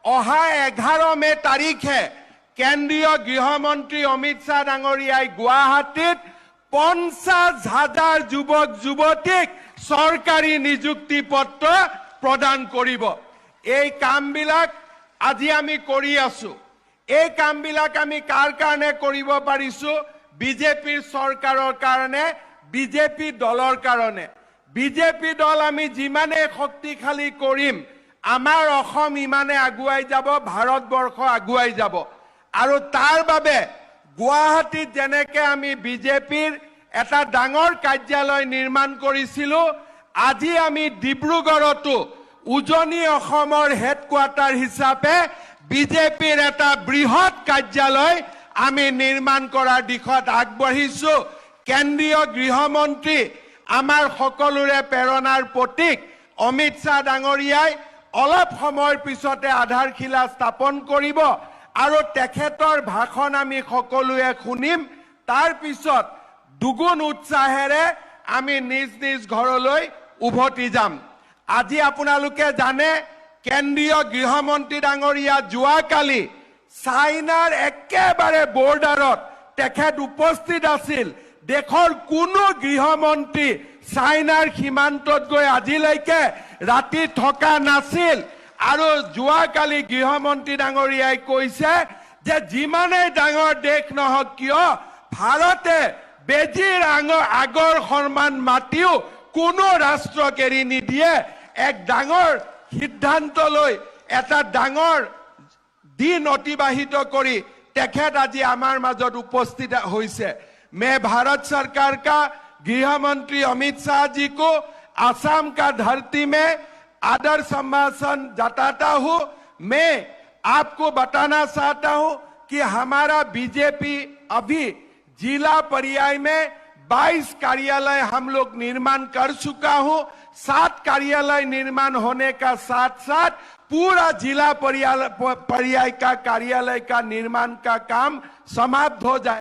অহা 11 মে তাৰিখে কেন্দ্ৰীয় গৃহমন্ত্ৰী অমিত শ্বাহ ডাঙৰীয়াই গুৱাহাটীত 50,000 যুৱক যুৱতীক চৰকাৰী নিযুক্তি পত্ৰ প্ৰদান কৰিব। এই কামবিলাক আজি আমি কৰি আছো। এই কামবিলাক আমি কাৰ কাৰণে কৰিব পাৰিছো? বিজেপিৰ চৰকাৰৰ কাৰণে, বিজেপি দলৰ কাৰণে। বিজেপি দল আমি যিমানে শক্তিশালী কৰিম, আমাৰ অসম ইমানে আগুৱাই যাব, ভাৰতবৰ্ষ আগুৱাই যাব। আৰু তাৰ বাবে গুৱাহাটীত যেনেকে আমি বিজেপিৰ এটা ডাঙৰ কাৰ্যালয় নিৰ্মাণ কৰিছিলো, আজি আমি ডিব্ৰুগড়তো উজনি অসমৰ হেডকোৱাৰ্টাৰ হিচাপে বিজেপিৰ এটা বৃহৎ কাৰ্যালয় আমি নিৰ্মাণ কৰাৰ দিশত আগবাঢ়িছো। কেন্দ্ৰীয় গৃহমন্ত্ৰী আমাৰ সকলোৰে প্ৰেৰণাৰ প্ৰতীক অমিত শ্বাহ ডাঙৰীয়াই অলপ সময়ৰ পিছতে আধাৰশিলা স্থাপন কৰিব আৰু তেখেতৰ ভাষণ আমি সকলোৱে শুনিম। তাৰ পিছত দুগুণ উৎসাহেৰে আমি নিজ নিজ ঘৰলৈ উভতি যাম। আজি আপোনালোকে জানে কেন্দ্ৰীয় গৃহমন্ত্ৰী ডাঙৰীয়া যোৱাকালি চাইনাৰ একেবাৰে বৰ্ডাৰত তেখেত উপস্থিত আছিল। দেশৰ কোনো গৃহমন্ত্ৰী চাইনাৰ সীমান্তত গৈ আজিলৈকে ৰাতি থকা নাছিল। আৰু যোৱাকালি গৃহমন্ত্ৰী ডাঙৰীয়াই কৈছে যে যিমানেই ডাঙৰ দেশ নহওক কিয়, ভাৰতে বেজীৰ আগৰ সন্মান মাতিও কোনো ৰাষ্ট্ৰক এৰি নিদিয়ে। এক ডাঙৰ সিদ্ধান্ত লৈ এটা ডাঙৰ दिन अतिबाहित करी तेखत आज आमार मजत उपस्थित होइसे। मैं भारत सरकार का गृह मंत्री अमित शाह जी को असम का धरती में आदर सम्भाषण जताता हूं। मैं आपको बताना चाहता हूं कि हमारा बीजेपी अभी जिला पर्याय में 22 कार्यालय हम लोग निर्माण कर चुका हूं। 7 कार्यालय निर्माण होने का साथ साथ पूरा जिला पर्याय का कार्यालय का निर्माण का काम समाप्त हो जाए।